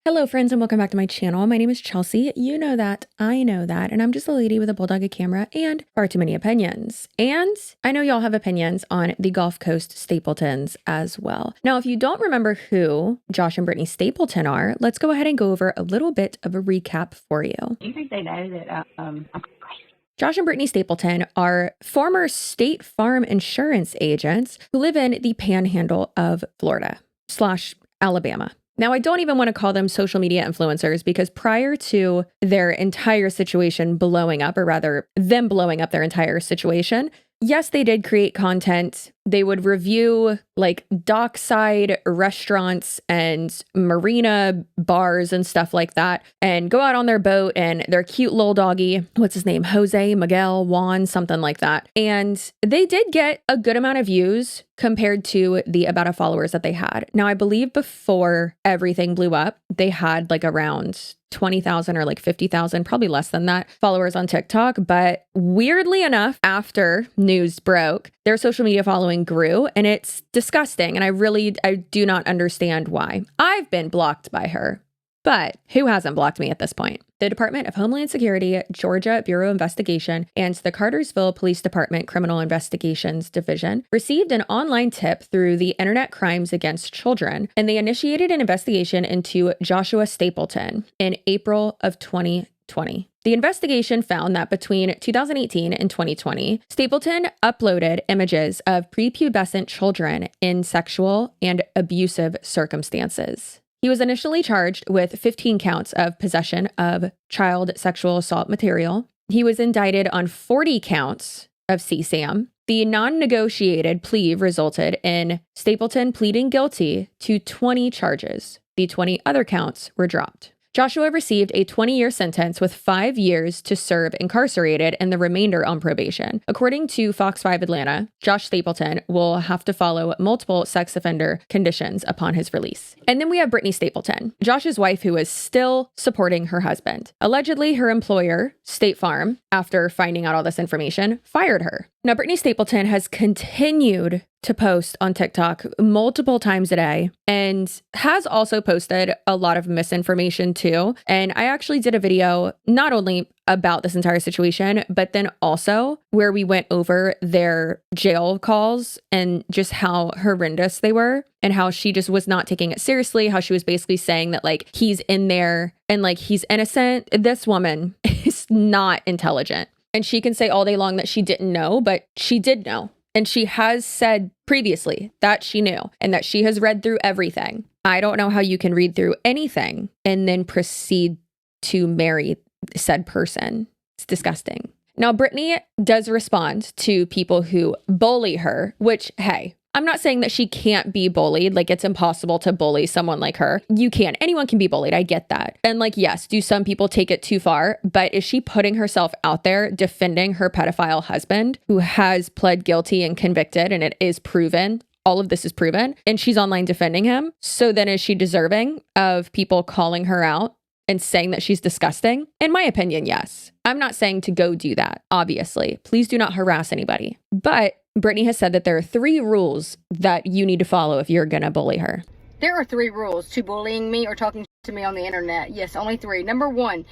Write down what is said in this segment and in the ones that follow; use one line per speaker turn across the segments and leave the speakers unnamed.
Hello friends and welcome back to my channel. My name is Chelsea. You know that, I know that, and I'm just a lady with a bulldog, a camera, and far too many opinions. And I know y'all have opinions on the Gulf Coast stapletons as well. Now, if you don't remember who Josh and Britney Stapleton are, let's go ahead and go over a little bit of a recap for you.
Do you think they know that I'm crazy?
Josh and Britney Stapleton are former State Farm insurance agents who live in the panhandle of Florida / Alabama. Now, I don't even want to call them social media influencers because prior to their entire situation blowing up, or rather them blowing up their entire situation, yes, they did create content. They would review like dockside restaurants and marina bars and stuff like that, and go out on their boat and their cute little doggy, what's his name? Jose, Miguel, Juan, something like that. And they did get a good amount of views compared to the amount of followers that they had. Now, I believe before everything blew up, they had like around 20,000 or like 50,000, probably less than that, followers on TikTok. But weirdly enough, after news broke, their social media following grew, and it's disgusting. And I do not understand why. I've been blocked by her, but who hasn't blocked me at this point? The Department of Homeland Security, Georgia Bureau of Investigation, and the Cartersville Police Department Criminal Investigations Division received an online tip through the Internet Crimes Against Children, and they initiated an investigation into Joshua Stapleton in April of 2020. The investigation found that between 2018 and 2020, Stapleton uploaded images of prepubescent children in sexual and abusive circumstances. He was initially charged with 15 counts of possession of child sexual assault material. He was indicted on 40 counts of CSAM. The non-negotiated plea resulted in Stapleton pleading guilty to 20 charges. The 20 other counts were dropped. Joshua received a 20-year sentence with 5 years to serve incarcerated and the remainder on probation. According to Fox 5 Atlanta, Josh Stapleton will have to follow multiple sex offender conditions upon his release. And then we have Britney Stapleton, Josh's wife, who is still supporting her husband. Allegedly, her employer, State Farm, after finding out all this information, fired her. Now, Britney Stapleton has continued to post on TikTok multiple times a day and has also posted a lot of misinformation too. And I actually did a video not only about this entire situation, but then also where we went over their jail calls and just how horrendous they were and how she just was not taking it seriously, how she was basically saying that like he's in there and like he's innocent. This woman is not intelligent. And she can say all day long that she didn't know, but she did know. And she has said previously that she knew and that she has read through everything. I don't know how you can read through anything and then proceed to marry said person. It's disgusting. Now, Britney does respond to people who bully her, which, hey, I'm not saying that she can't be bullied. Like, it's impossible to bully someone like her. You can. Anyone can be bullied. I get that. And like, yes, do some people take it too far? But is she putting herself out there defending her pedophile husband who has pled guilty and convicted, and it is proven? All of this is proven. And she's online defending him. So then is she deserving of people calling her out and saying that she's disgusting? In my opinion, yes. I'm not saying to go do that, obviously. Please do not harass anybody. But Britney has said that there are 3 rules that you need to follow if you're going to bully her.
There are 3 rules to bullying me or talking to me on the internet. Yes, only 3. Number one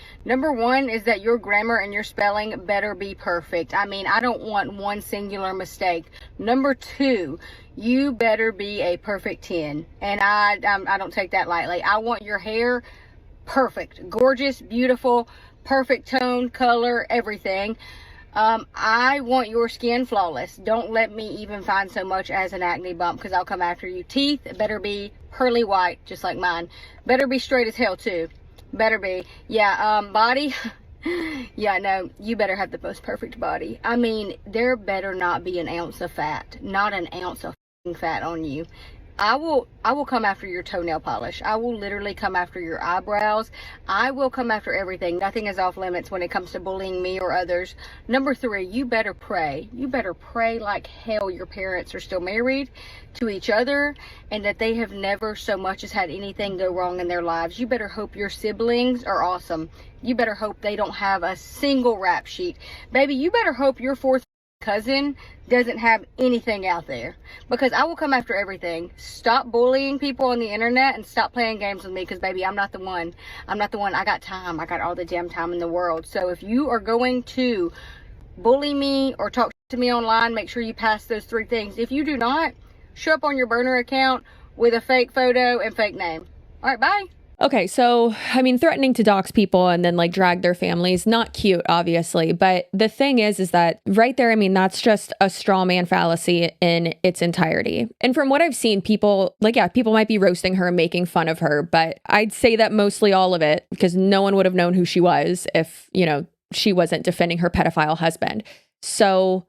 is that your grammar and your spelling better be perfect. I mean, I don't want one singular mistake. Number 2, you better be a perfect 10. And I don't take that lightly. I want your hair perfect, gorgeous, beautiful, perfect tone, color, everything. I want your skin flawless. Don't let me even find so much as an acne bump, because I'll come after you. Teeth better be pearly white, just like mine. Better be straight as hell too. Better be. Yeah, body. Yeah, no, you better have the most perfect body. I mean, there better not be an ounce of fat. Not an ounce of fat on you. I will come after your toenail polish. I will literally come after your eyebrows. I will come after everything. Nothing is off limits when it comes to bullying me or others. Number 3, you better pray. You better pray like hell your parents are still married to each other and that they have never so much as had anything go wrong in their lives. You better hope your siblings are awesome. You better hope they don't have a single rap sheet. Baby, you better hope your 4th cousin doesn't have anything out there, because I will come after everything. Stop bullying people on the internet and stop playing games with me, because baby, I'm not the one. I got time. I got all the damn time in the world. So if you are going to bully me or talk to me online, make sure you pass those 3 things. If you do not, show up on your burner account with a fake photo and fake name. All right, bye.
Okay, so, I mean, threatening to dox people and then like drag their families, not cute, obviously. But the thing is that right there, I mean, that's just a straw man fallacy in its entirety. And from what I've seen, people people might be roasting her and making fun of her, but I'd say that mostly all of it, because no one would have known who she was if, she wasn't defending her pedophile husband. So,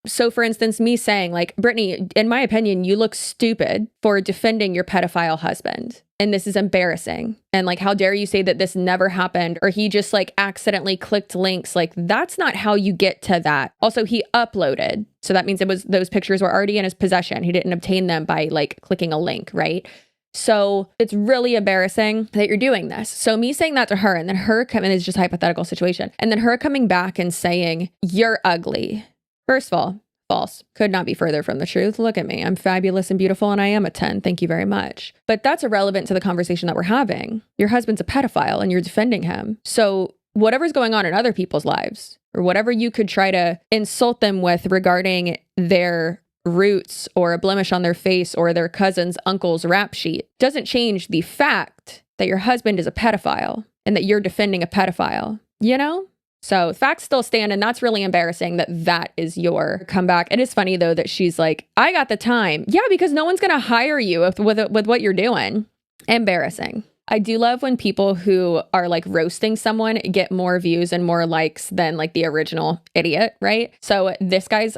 so for instance, me saying like, Britney, in my opinion, you look stupid for defending your pedophile husband. And this is embarrassing. And like, how dare you say that this never happened, or he just like accidentally clicked links? Like, that's not how you get to that. Also, he uploaded. So that means those pictures were already in his possession. He didn't obtain them by like clicking a link, right? So it's really embarrassing that you're doing this. So me saying that to her, and then her coming, is just a hypothetical situation, and then her coming back and saying, you're ugly. First of all, false. Could not be further from the truth. Look at me. I'm fabulous and beautiful, and I am a 10. Thank you very much. But that's irrelevant to the conversation that we're having. Your husband's a pedophile and you're defending him. So whatever's going on in other people's lives, or whatever you could try to insult them with regarding their roots or a blemish on their face or their cousin's uncle's rap sheet, doesn't change the fact that your husband is a pedophile and that you're defending a pedophile, So facts still stand, and that's really embarrassing that is your comeback. It is funny, though, that she's like, I got the time. Yeah, because no one's going to hire you with what you're doing. Embarrassing. I do love when people who are like roasting someone get more views and more likes than like the original idiot, right? So this guy's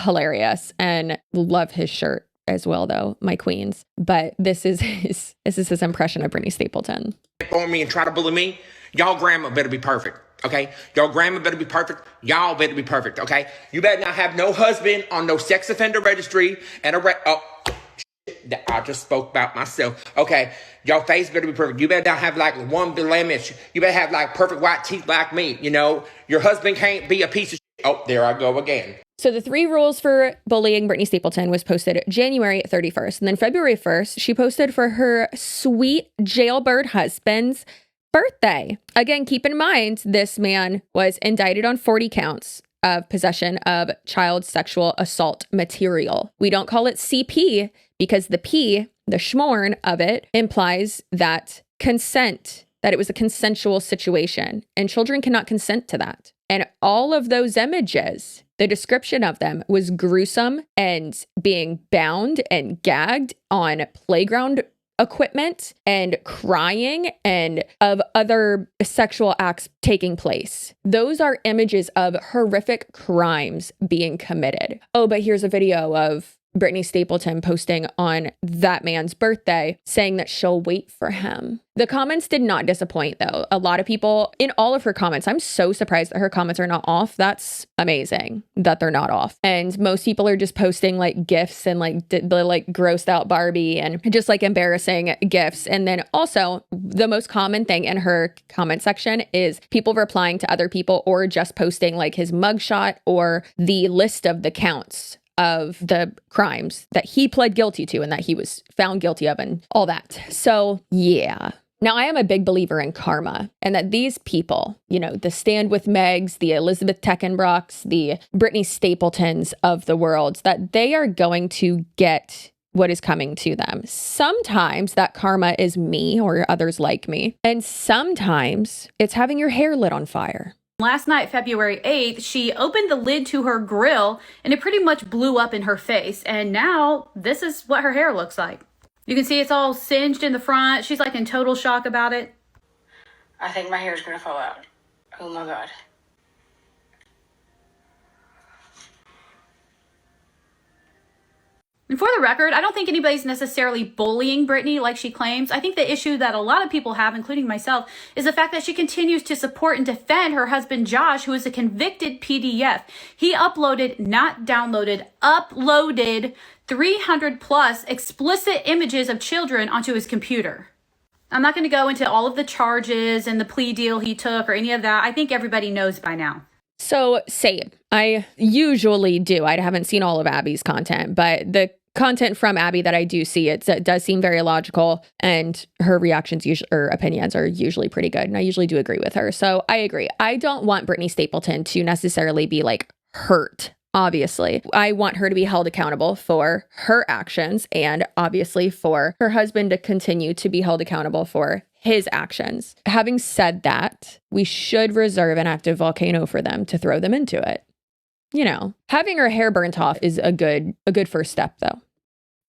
hilarious, and love his shirt as well, though, my queens. But this is his impression of Britney Stapleton.
On me and try to bully me, y'all grandma better be perfect, okay? Y'all grandma better be perfect. Y'all better be perfect, okay? You better not have no husband on no sex offender registry and I just spoke about myself. Okay, your face better be perfect. You better not have like one blemish. You better have like perfect white teeth like me. Your husband can't be a piece of shit. Oh, there I go again.
So the 3 rules for bullying Britney Stapleton was posted January 31st. And then February 1st, she posted for her sweet jailbird husband's birthday. Again, keep in mind, this man was indicted on 40 counts of possession of child sexual assault material. We don't call it CP because the P, the schmorn of it, implies that consent, that it was a consensual situation, and children cannot consent to that. And all of those images, the description of them was gruesome and being bound and gagged on playground equipment and crying and of other sexual acts taking place. Those are images of horrific crimes being committed. Oh, but here's a video of Britney Stapleton posting on that man's birthday saying that she'll wait for him. The comments did not disappoint, though. A lot of people in all of her comments, I'm so surprised that her comments are not off. That's amazing that they're not off. And most people are just posting like GIFs and like the like grossed out Barbie and just like embarrassing GIFs. And then also the most common thing in her comment section is people replying to other people or just posting like his mugshot or the list of the counts of the crimes that he pled guilty to and that he was found guilty of and all that. So yeah. Now, I am a big believer in karma and that these people, the Stand With Megs, the Elizabeth Teckenbrocks, the Britney Stapletons of the world, that they are going to get what is coming to them. Sometimes that karma is me or others like me. And sometimes it's having your hair lit on fire.
Last night, February 8th, she opened the lid to her grill and it pretty much blew up in her face. And now this is what her hair looks like. You can see it's all singed in the front. She's like in total shock about it.
I think my hair is going to fall out. Oh my God.
And for the record, I don't think anybody's necessarily bullying Britney like she claims. I think the issue that a lot of people have, including myself, is the fact that she continues to support and defend her husband, Josh, who is a convicted PDF. He uploaded, not downloaded, uploaded 300 plus explicit images of children onto his computer. I'm not going to go into all of the charges and the plea deal he took or any of that. I think everybody knows by now.
So same. I usually do. I haven't seen all of Abby's content, but the content from Abby that I do see, it does seem very logical, and her reactions or opinions are usually pretty good. And I usually do agree with her. So I agree. I don't want Britney Stapleton to necessarily be like hurt. Obviously, I want her to be held accountable for her actions, and obviously for her husband to continue to be held accountable for his actions. Having said that, we should reserve an active volcano for them to throw them into it. You know, having her hair burnt off is a good first step, though.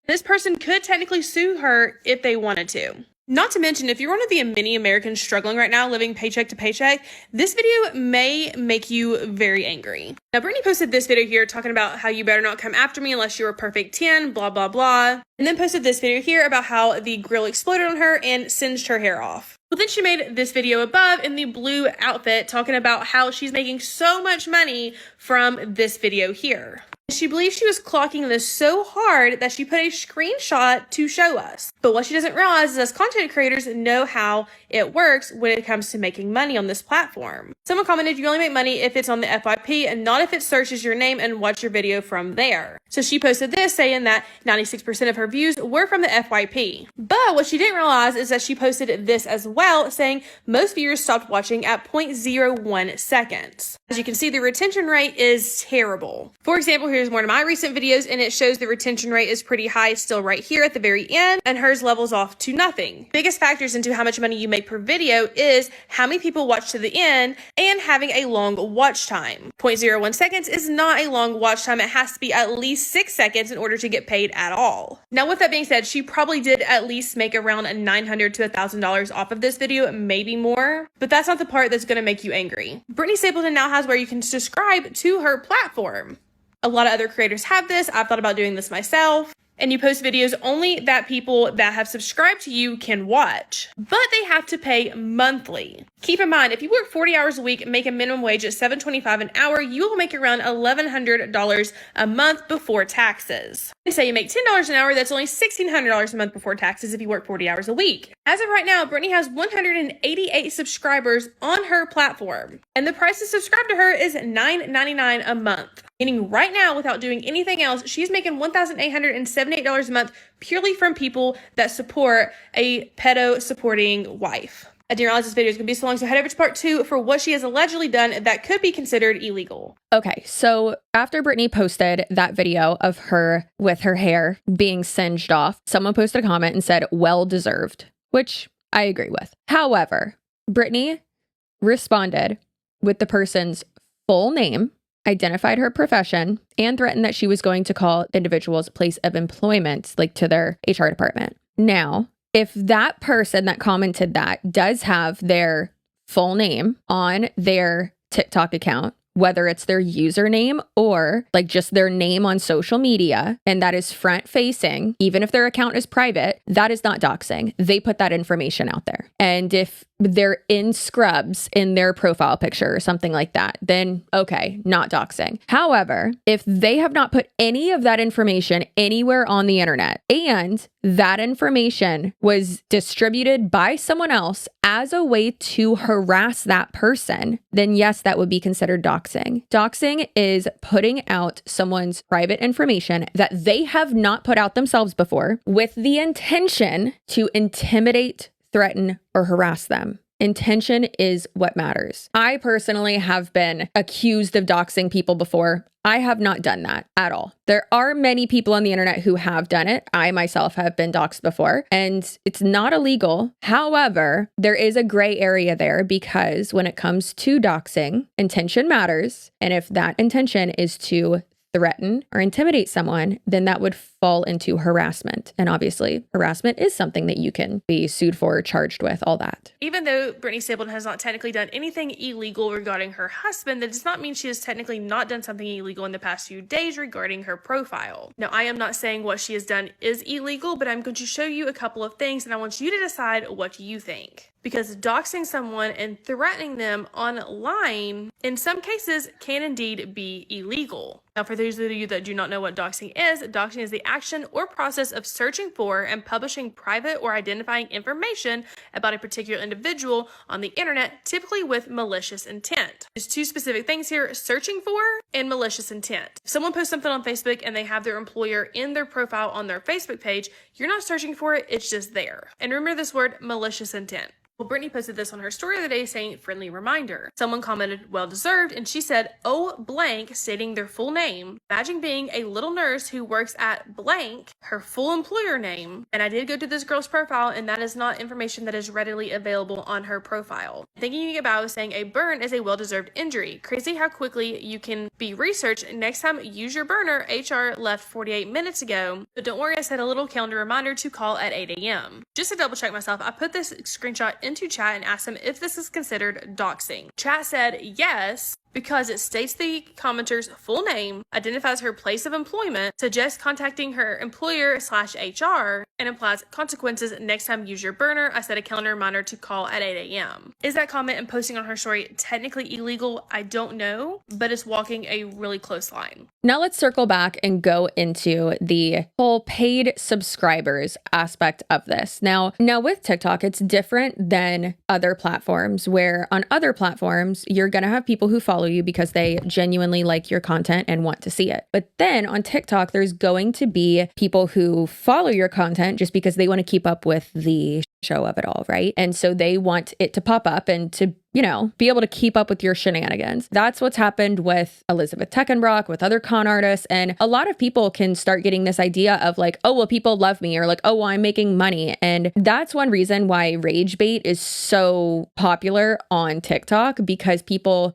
This person could technically sue her if they wanted to. Not to mention, if you're one of the many Americans struggling right now, living paycheck to paycheck, this video may make you very angry. Now, Britney posted this video here talking about how you better not come after me unless you're a perfect 10, blah, blah, blah. And then posted this video here about how the grill exploded on her and singed her hair off. Well, then she made this video above in the blue outfit talking about how she's making so much money from this video here. She believes she was clocking this so hard that she put a screenshot to show us. But what she doesn't realize is us content creators know how it works when it comes to making money on this platform. Someone commented, you only make money if it's on the FYP and not if it searches your name and watch your video from there. So she posted this saying that 96% of her views were from the FYP. But what she didn't realize is that she posted this as well, saying most viewers stopped watching at 0.01 seconds. As you can see, the retention rate is terrible. For example, here's one of my recent videos and it shows the retention rate is pretty high still right here at the very end, and hers levels off to nothing. Biggest factors into how much money you make per video is how many people watch to the end and having a long watch time. 0.01 seconds is not a long watch time. It has to be at least 6 seconds in order to get paid at all. Now, with that being said, she probably did at least make around $900 to $1,000 off of this video, maybe more, but that's not the part that's going to make you angry. Britney Stapleton now has where you can subscribe to her platform. A lot of other creators have this. I've thought about doing this myself. And you post videos only that people that have subscribed to you can watch, but they have to pay monthly. Keep in mind, if you work 40 hours a week and make a minimum wage at $7.25 an hour, you will make around $1,100 a month before taxes. They say you make $10 an hour, that's only $1,600 a month before taxes if you work 40 hours a week. As of right now, Britney has 188 subscribers on her platform, and the price to subscribe to her is $9.99 a month. Meaning right now, without doing anything else, she's making $1,878 a month purely from people that support a pedo supporting wife. I didn't realize this video is going to be so long, so head over to part 2 for what she has allegedly done that could be considered illegal.
Okay, so after Britney posted that video of her with her hair being singed off, someone posted a comment and said, well deserved, which I agree with. However, Britney responded with the person's full name, identified her profession, and threatened that she was going to call individuals' place of employment, like to their HR department. Now, if that person that commented that does have their full name on their TikTok account, whether it's their username or like just their name on social media, and that is front facing, even if their account is private, that is not doxing. They put that information out there. And if they're in scrubs in their profile picture or something like that, then okay, not doxing. However, if they have not put any of that information anywhere on the internet and that information was distributed by someone else as a way to harass that person, then yes, that would be considered doxing. Doxing is putting out someone's private information that they have not put out themselves before with the intention to intimidate, threaten, or harass them. Intention is what matters. I personally have been accused of doxing people before. I have not done that at all. There are many people on the internet who have done it. I myself have been doxed before, and it's not illegal. However, there is a gray area there because when it comes to doxing, intention matters. And if that intention is to threaten or intimidate someone, then that would fall into harassment. And obviously, harassment is something that you can be sued for, charged with, all that.
Even though Britney Stapleton has not technically done anything illegal regarding her husband, that does not mean she has technically not done something illegal in the past few days regarding her profile. Now, I am not saying what she has done is illegal, but I'm going to show you a couple of things and I want you to decide what you think. Because doxing someone and threatening them online, in some cases, can indeed be illegal. Now, for those of you that do not know what doxing is the action or process of searching for and publishing private or identifying information about a particular individual on the internet, typically with malicious intent. There's two specific things here: searching for and malicious intent. If someone posts something on Facebook and they have their employer in their profile on their Facebook page, you're not searching for it, it's just there. And remember this word, malicious intent. Well, Britney posted this on her story the other day saying, friendly reminder. Someone commented, well deserved, and she said, oh blank, stating their full name. Imagine being a little nurse who works at blank, her full employer name. And I did go to this girl's profile, and that is not information that is readily available on her profile. Thinking about saying a burn is a well-deserved injury. Crazy how quickly you can be researched. Next time, use your burner. HR left 48 minutes ago. But don't worry, I set a little calendar reminder to call at 8 a.m. Just to double check myself, I put this screenshot into chat and asked them if this is considered doxing. Chat said yes, because it states the commenter's full name, identifies her place of employment, suggests contacting her employer/HR, and implies consequences. Next time, use your burner. I set a calendar reminder to call at 8 a.m. Is that comment and posting on her story technically illegal? I don't know, but it's walking a really close line.
Now let's circle back and go into the whole paid subscribers aspect of this. Now with TikTok, it's different than other platforms, where on other platforms, you're going to have people who follow you because they genuinely like your content and want to see it. But then on TikTok, there's going to be people who follow your content just because they want to keep up with the show of it all, right? And so they want it to pop up and to, be able to keep up with your shenanigans. That's what's happened with Elizabeth Teckenbrock, with other con artists. And a lot of people can start getting this idea of like, oh, well, people love me, or like, oh, well, I'm making money. And that's one reason why rage bait is so popular on TikTok, because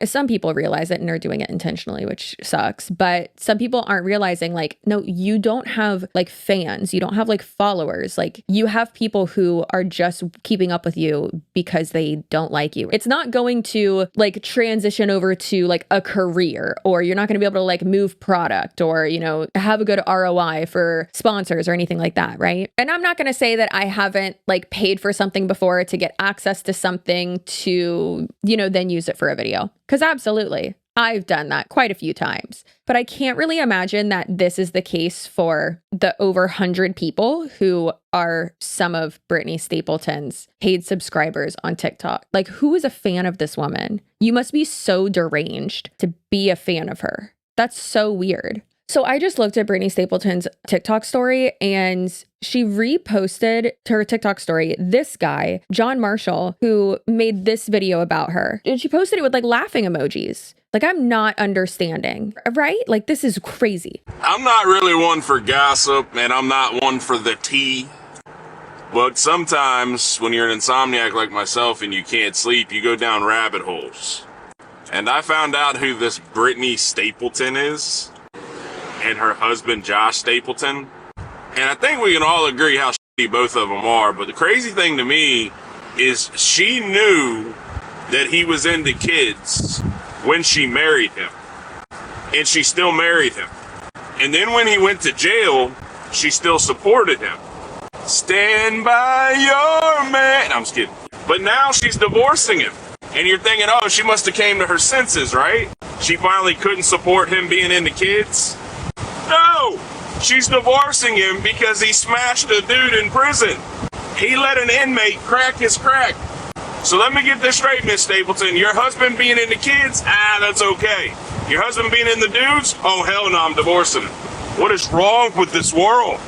some people realize it and are doing it intentionally, which sucks. But some people aren't realizing like, no, you don't have like fans. You don't have like followers. Like you have people who are just keeping up with you because they don't like you. It's not going to like transition over to like a career, or you're not going to be able to like move product, or, have a good ROI for sponsors or anything like that. Right. And I'm not going to say that I haven't like paid for something before to get access to something to, then use it for a video. Because absolutely, I've done that quite a few times. But I can't really imagine that this is the case for the over 100 people who are some of Britney Stapleton's paid subscribers on TikTok. Like, who is a fan of this woman? You must be so deranged to be a fan of her. That's so weird. So I just looked at Britney Stapleton's TikTok story, and she reposted to her TikTok story this guy, John Marshall, who made this video about her. And she posted it with like laughing emojis. Like, I'm not understanding, right? Like, this is crazy.
I'm not really one for gossip, and I'm not one for the tea. But sometimes when you're an insomniac like myself and you can't sleep, you go down rabbit holes. And I found out who this Britney Stapleton is, and her husband Josh Stapleton. And I think we can all agree how shitty both of them are. But the crazy thing to me is she knew that he was into kids when she married him. And she still married him. And then when he went to jail, she still supported him. Stand by your man. I'm just kidding. But now she's divorcing him. And you're thinking, oh, she must have came to her senses, right? She finally couldn't support him being into kids. No! She's divorcing him because he smashed a dude in prison. He let an inmate crack his crack. So let me get this straight, Miss Stapleton. Your husband being into kids? That's okay. Your husband being into dudes? Oh, hell no, I'm divorcing him. What is wrong with this world?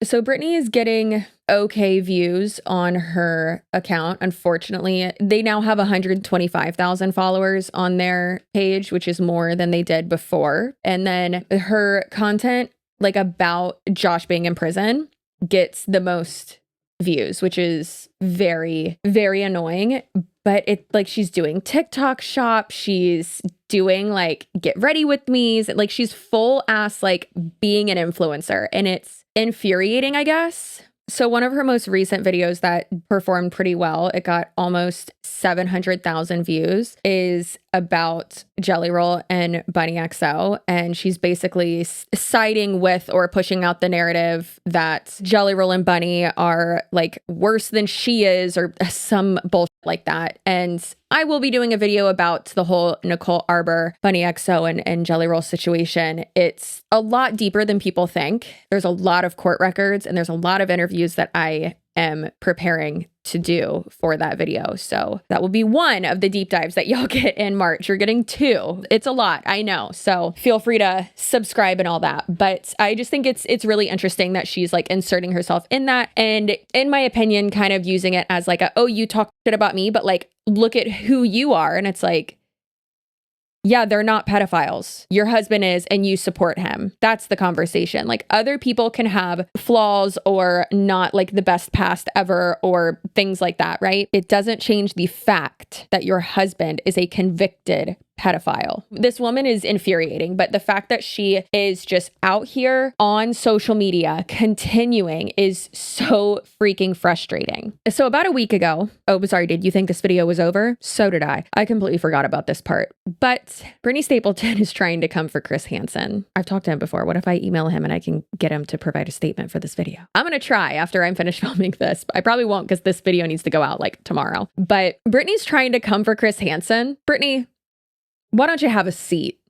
So Britney is getting okay views on her account. Unfortunately, they now have 125,000 followers on their page, which is more than they did before. And then her content, like about Josh being in prison, gets the most views, which is very, very annoying. But it's like she's doing TikTok shop. She's doing like get ready with me's. Like she's full ass like being an influencer, and it's infuriating, I guess. So one of her most recent videos that performed pretty well, it got almost 700,000 views, is about Jelly Roll and Bunny XO, and she's basically siding with or pushing out the narrative that Jelly Roll and Bunny are like worse than she is or some bullshit like that. And I will be doing a video about the whole Nicole Arbor, Bunny XO, and Jelly Roll situation. It's a lot deeper than people think. There's a lot of court records and there's a lot of interviews that I am preparing to do for that video. So that will be one of the deep dives that y'all get in March. You're getting two. It's a lot, I know. So feel free to subscribe and all that. But I just think it's really interesting that she's like inserting herself in that. And in my opinion, kind of using it as like oh, you talk shit about me, but like, look at who you are. And it's like, yeah, they're not pedophiles. Your husband is, and you support him. That's the conversation. Like other people can have flaws or not like the best past ever or things like that, right? It doesn't change the fact that your husband is a convicted pedophile. This woman is infuriating, but the fact that she is just out here on social media continuing is so freaking frustrating. So about a week ago, oh, sorry, did you think this video was over? So did I. I completely forgot about this part. But Britney Stapleton is trying to come for Chris Hansen. I've talked to him before. What if I email him and I can get him to provide a statement for this video? I'm going to try after I'm finished filming this. I probably won't because this video needs to go out like tomorrow. But Britney's trying to come for Chris Hansen. Britney, why don't you have a seat?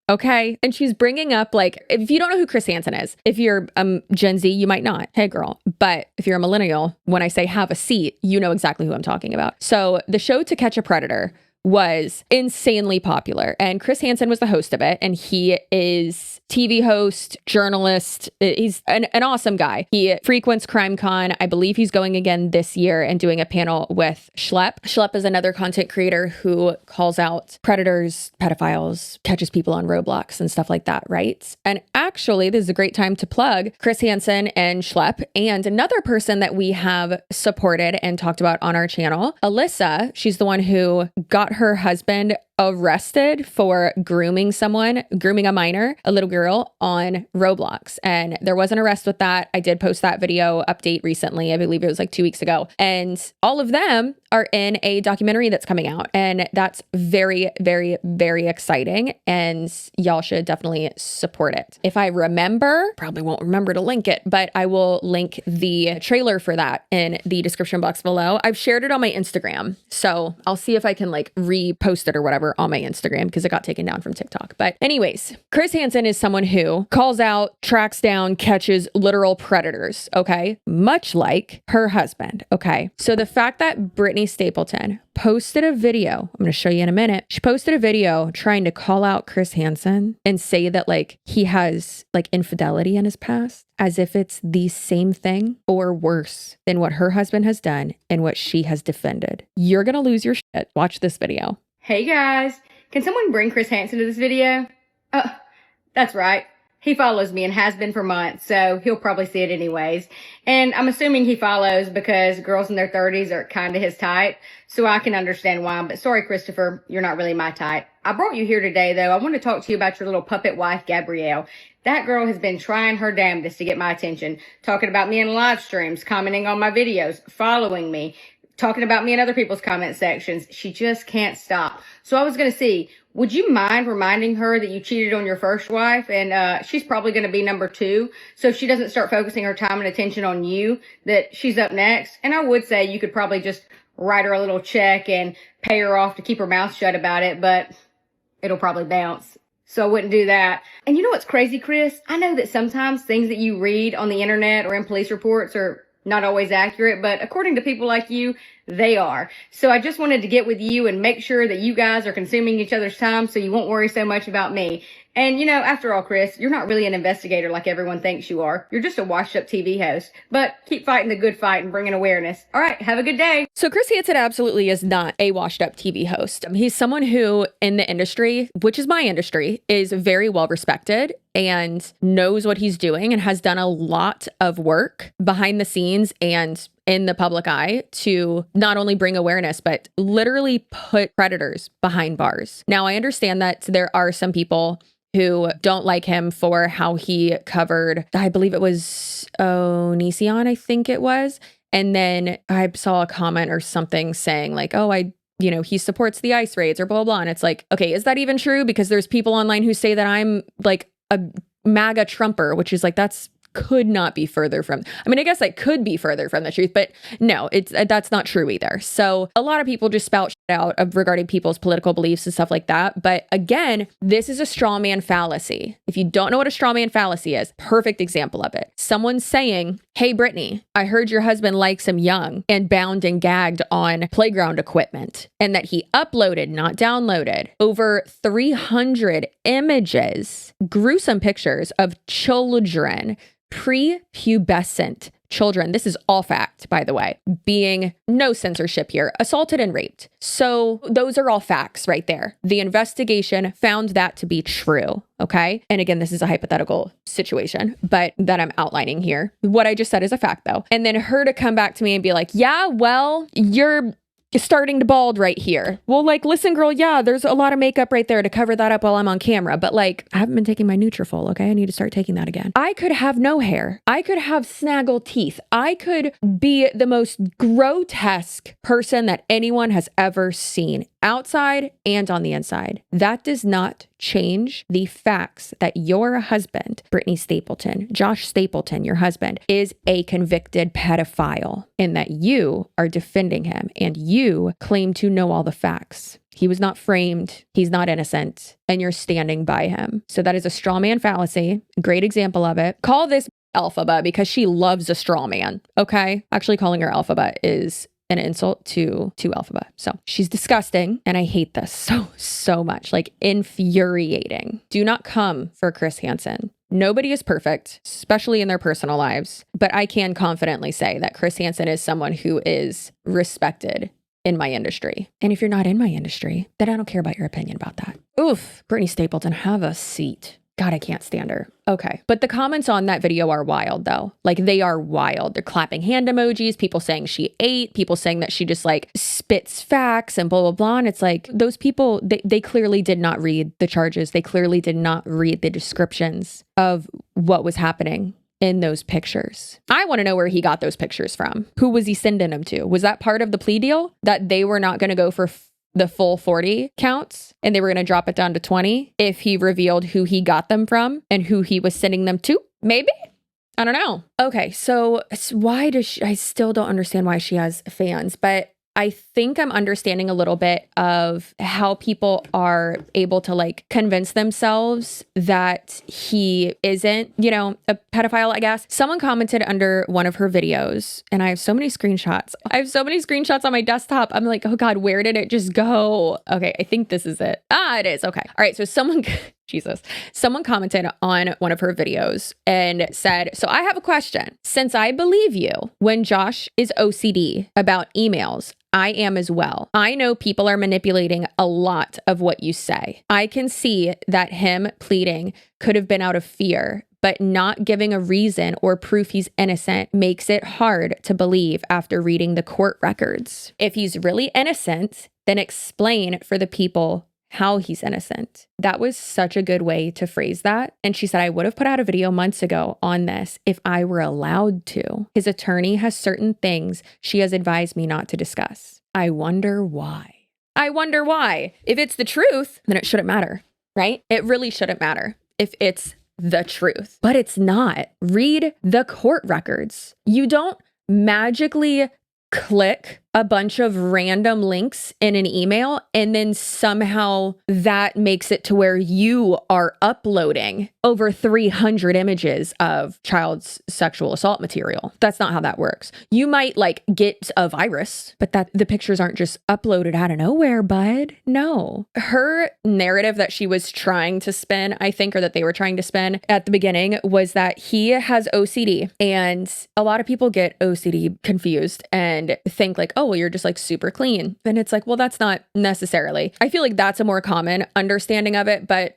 Okay. And she's bringing up like, if you don't know who Chris Hansen is, if you're Gen Z, you might not. Hey girl. But if you're a millennial, when I say have a seat, you know exactly who I'm talking about. So the show To Catch a Predator was insanely popular and Chris Hansen was the host of it. And he is TV host, journalist. He's an awesome guy. He frequents CrimeCon. I believe he's going again this year and doing a panel with Schlepp. Schlepp is another content creator who calls out predators, pedophiles, catches people on Roblox and stuff like that, right? And actually, this is a great time to plug Chris Hansen and Schlepp and another person that we have supported and talked about on our channel, Alyssa. She's the one who got her husband arrested for grooming a minor, a little girl on Roblox. And there was an arrest with that. I did post that video update recently. I believe it was like 2 weeks ago. And all of them are in a documentary that's coming out. And that's very, very, very exciting. And y'all should definitely support it. If I remember, probably won't remember to link it, but I will link the trailer for that in the description box below. I've shared it on my Instagram. So I'll see if I can like repost it or whatever on my Instagram because it got taken down from TikTok. But anyways, Chris Hansen is someone who calls out, tracks down, catches literal predators. Okay. Much like her husband. Okay. So the fact that Britney Stapleton posted a video, I'm going to show you in a minute. She posted a video trying to call out Chris Hansen and say that like he has like infidelity in his past as if it's the same thing or worse than what her husband has done and what she has defended. You're going to lose your shit. Watch this video.
Hey guys, can someone bring Chris Hansen to this video? That's right. He follows me and has been for months, so he'll probably see it anyways. And I'm assuming he follows because girls in their 30s are kind of his type, so I can understand why. But sorry, Christopher, you're not really my type. I brought you here today, though. I want to talk to you about your little puppet wife, Gabrielle. That girl has been trying her damnedest to get my attention, talking about me in live streams, commenting on my videos, following me, talking about me in other people's comment sections. She just can't stop. So I was going to see, would you mind reminding her that you cheated on your first wife? And she's probably going to be number 2. So if she doesn't start focusing her time and attention on you, that she's up next. And I would say you could probably just write her a little check and pay her off to keep her mouth shut about it, but it'll probably bounce. So I wouldn't do that. And you know what's crazy, Chris? I know that sometimes things that you read on the internet or in police reports are not always accurate, but according to people like you, they are. So I just wanted to get with you and make sure that you guys are consuming each other's time so you won't worry so much about me. And you know, after all, Chris, you're not really an investigator like everyone thinks you are. You're just a washed up TV host. But keep fighting the good fight and bringing awareness. All right, have a good day.
So Chris Hansen absolutely is not a washed up TV host. He's someone who in the industry, which is my industry, is very well respected and knows what he's doing and has done a lot of work behind the scenes and in the public eye to not only bring awareness, but literally put predators behind bars. Now, I understand that there are some people who don't like him for how he covered, I believe it was Onision, I think it was. And then I saw a comment or something saying like, oh, I you know, he supports the ICE raids or blah, blah, blah. And it's like, okay, is that even true? Because there's people online who say that I'm like a MAGA Trumper, which is like, could not be further from, I mean, I guess that could be further from the truth, but no, that's not true either. So a lot of people just spout shit out regarding people's political beliefs and stuff like that. But again, this is a straw man fallacy. If you don't know what a straw man fallacy is, perfect example of it. Someone saying, hey, Britney, I heard your husband likes him young and bound and gagged on playground equipment, and that he uploaded, not downloaded, over 300 images, gruesome pictures of children, prepubescent children. This is all fact, by the way, being no censorship here, assaulted and raped. So those are all facts right there. The investigation found that to be true. Okay. And again, this is a hypothetical situation, but that I'm outlining here. What I just said is a fact though. And then her to come back to me and be like, yeah, well, you're starting to bald right here. Well, like, listen, girl, yeah, there's a lot of makeup right there to cover that up while I'm on camera. But like, I haven't been taking my Nutrafol, okay? I need to start taking that again. I could have no hair. I could have snaggle teeth. I could be the most grotesque person that anyone has ever seen, outside and on the inside. That does not change the facts that your husband, Britney Stapleton, Josh Stapleton, your husband, is a convicted pedophile, and that you are defending him and you claim to know all the facts. He was not framed. He's not innocent, and you're standing by him. So that is a straw man fallacy. Great example of it. Call this Alphaba because she loves a straw man. Okay. Actually, calling her Alphaba is an insult to Alphaba. So she's disgusting. And I hate this so much, like infuriating. Do not come for Chris Hansen. Nobody is perfect, especially in their personal lives. But I can confidently say that Chris Hansen is someone who is respected in my industry. And if you're not in my industry, then I don't care about your opinion about that. Oof, Britney Stapleton, have a seat. God, I can't stand her. Okay. But the comments on that video are wild though. Like they are wild. They're clapping hand emojis, people saying she ate, people saying that she just like spits facts and blah, blah, blah. And it's like those people, they clearly did not read the charges. They clearly did not read the descriptions of what was happening in those pictures. I want to know where he got those pictures from. Who was he sending them to? Was that part of the plea deal that they were not going to go for the full 40 counts and they were going to drop it down to 20 if he revealed who he got them from and who he was sending them to? Maybe. I don't know. Okay, so why does she, I still don't understand why she has fans, but I think I'm understanding a little bit of how people are able to like convince themselves that he isn't, you know, a pedophile, I guess. Someone commented under one of her videos, and I have so many screenshots. I have so many screenshots on my desktop. I'm like, oh God, where did it just go? Okay, I think this is it. Ah, it is. Okay. All right. So someone commented on one of her videos and said, so I have a question. Since I believe you, when Josh is OCD about emails, I am as well. I know people are manipulating a lot of what you say. I can see that him pleading could have been out of fear, but not giving a reason or proof he's innocent makes it hard to believe after reading the court records. If he's really innocent, then explain for the people how he's innocent. That was such a good way to phrase that. And she said, I would have put out a video months ago on this if I were allowed to. His attorney has certain things she has advised me not to discuss. I wonder why. I wonder why. If it's the truth, then it shouldn't matter, right? It really shouldn't matter if it's the truth, but it's not. Read the court records. You don't magically click a bunch of random links in an email and then somehow that makes it to where you are uploading over 300 images of child's sexual assault material. That's not how that works. You might like get a virus, but that the pictures aren't just uploaded out of nowhere, bud. No. Her narrative that she was trying to spin, I think, or that they were trying to spin at the beginning was that he has OCD, and a lot of people get OCD confused and think like, oh, well, you're just like super clean. And it's like, well, that's not necessarily. I feel like that's a more common understanding of it. But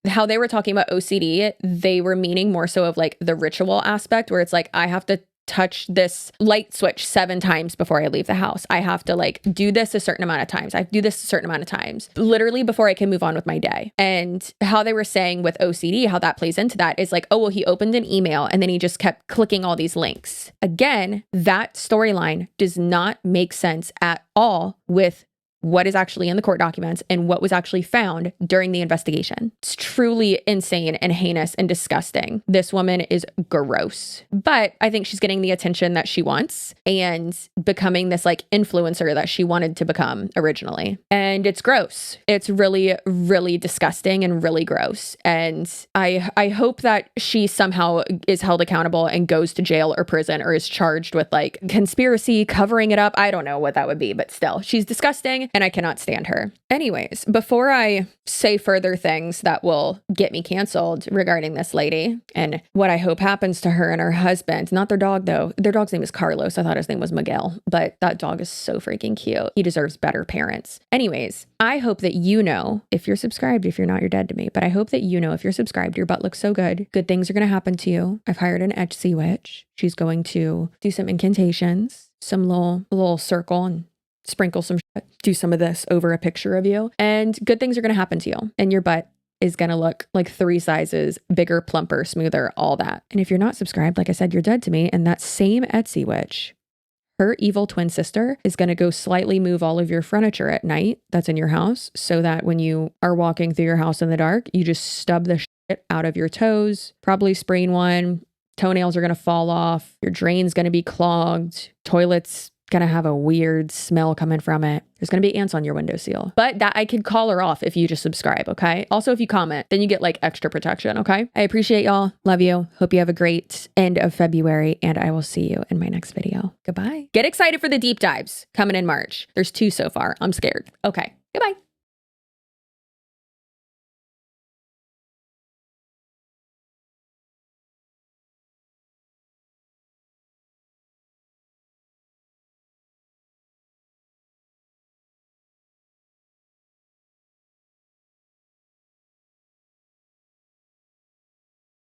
how they were talking about OCD, they were meaning more so of like the ritual aspect where it's like, I have to touch this light switch 7 times before I leave the house. I have to like do this a certain amount of times. I do this a certain amount of times, literally before I can move on with my day. And how they were saying with OCD, how that plays into that is like, oh, well, he opened an email and then he just kept clicking all these links. Again, that storyline does not make sense at all with what is actually in the court documents and what was actually found during the investigation. It's truly insane and heinous and disgusting. This woman is gross, but I think she's getting the attention that she wants and becoming this like influencer that she wanted to become originally. And it's gross. It's really, really disgusting and really gross. And I hope that she somehow is held accountable and goes to jail or prison or is charged with like conspiracy, covering it up. I don't know what that would be, but still, she's disgusting and I cannot stand her. Anyways, before I say further things that will get me canceled regarding this lady and what I hope happens to her and her husband, not their dog though. Their dog's name is Carlos. I thought his name was Miguel, but that dog is so freaking cute. He deserves better parents. Anyways, I hope that you know, if you're subscribed, if you're not, you're dead to me, but I hope that you know, if you're subscribed, your butt looks so good. Good things are going to happen to you. I've hired an Etsy witch. She's going to do some incantations, some little circle and sprinkle some shit, do some of this over a picture of you, and good things are going to happen to you. And your butt is going to look like 3 sizes bigger, plumper, smoother, all that. And if you're not subscribed, like I said, you're dead to me. And that same Etsy witch, her evil twin sister, is going to go slightly move all of your furniture at night that's in your house so that when you are walking through your house in the dark, you just stub the shit out of your toes, probably sprain one, toenails are going to fall off, your drain's going to be clogged, toilet's going to have a weird smell coming from it. There's going to be ants on your windowsill. But that I could call her off if you just subscribe, okay? Also, if you comment, then you get like extra protection, okay? I appreciate y'all. Love you. Hope you have a great end of February, and I will see you in my next video. Goodbye. Get excited for the deep dives coming in March. There's 2 so far. I'm scared. Okay. Goodbye.